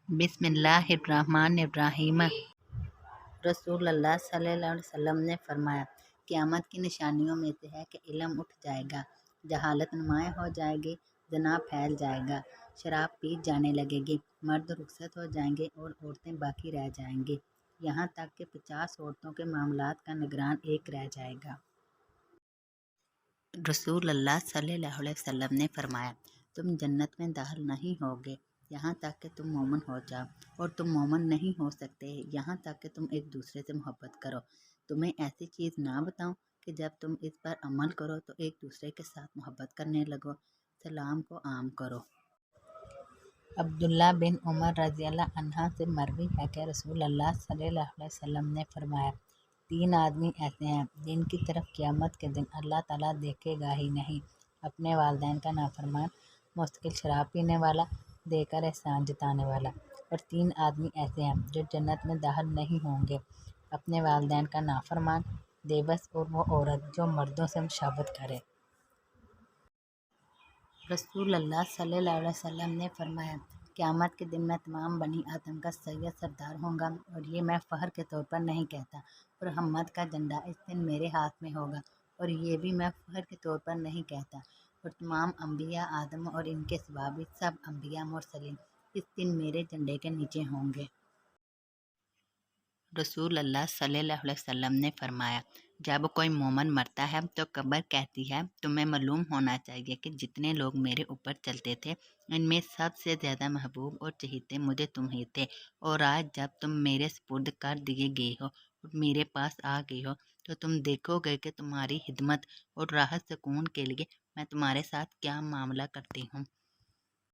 بسم اللہ الرحمن الرحیم۔ رسول اللہ صلی اللہ علیہ وسلم نے فرمایا، قیامت کی نشانیوں میں سے ہے کہ علم اٹھ جائے گا، جہالت نمایاں ہو جائے گی، زنا پھیل جائے گا، شراب پی جانے لگے گی، مرد رخصت ہو جائیں گے اور عورتیں باقی رہ جائیں گی، یہاں تک کہ 50 عورتوں کے معاملات کا نگران ایک رہ جائے گا۔ رسول اللہ صلی اللہ علیہ وسلم نے فرمایا، تم جنت میں داخل نہیں ہوگے یہاں تک کہ تم مومن ہو جاؤ، اور تم مومن نہیں ہو سکتے یہاں تک کہ تم ایک دوسرے سے محبت کرو۔ تمہیں ایسی چیز نہ بتاؤں کہ جب تم اس پر عمل کرو تو ایک دوسرے کے ساتھ محبت کرنے لگو، سلام کو عام کرو۔ عبداللہ بن عمر رضی اللہ عنہ سے مروی ہے کہ رسول اللہ صلی اللہ علیہ وسلم نے فرمایا، 3 آدمی ایسے ہیں جن کی طرف قیامت کے دن اللہ تعالیٰ دیکھے گا ہی نہیں، اپنے والدین کا نافرمان، مستقل شراب پینے والا، دے کر احسان جتانے والا۔ اور 3 آدمی ایسے ہیں جو جنت میں داخل نہیں ہوں گے، اپنے والدین کا نافرمان، بے بس اور وہ عورت جو مردوں سے مشابہت کرے۔ رسول اللہ صلی اللہ علیہ وسلم نے فرمایا، قیامت کے دن میں تمام بنی آدم کا سید سردار ہوں گا، اور یہ میں فخر کے طور پر نہیں کہتا، محمد کا جھنڈا اس دن میرے ہاتھ میں ہوگا، اور یہ بھی میں فخر کے طور پر نہیں کہتا، اور تمام انبیاء آدم اور ان کے سوا بھی سب انبیاء مرسلین اس دن میرے جھنڈے کے نیچے ہوں گے۔ رسول اللہ صلی اللہ علیہ وسلم نے فرمایا، جب کوئی مومن مرتا ہے تو قبر کہتی ہے، تمہیں معلوم ہونا چاہیے کہ جتنے لوگ میرے اوپر چلتے تھے ان میں سب سے زیادہ محبوب اور چہیتے مجھے تم ہی تھے، اور آج جب تم میرے سپرد کر دیے گئے ہو اور میرے پاس آ گئی ہو تو تم دیکھو گے کہ تمہاری خدمت اور راحت سکون کے لیے میں تمہارے ساتھ کیا معاملہ کرتی ہوں۔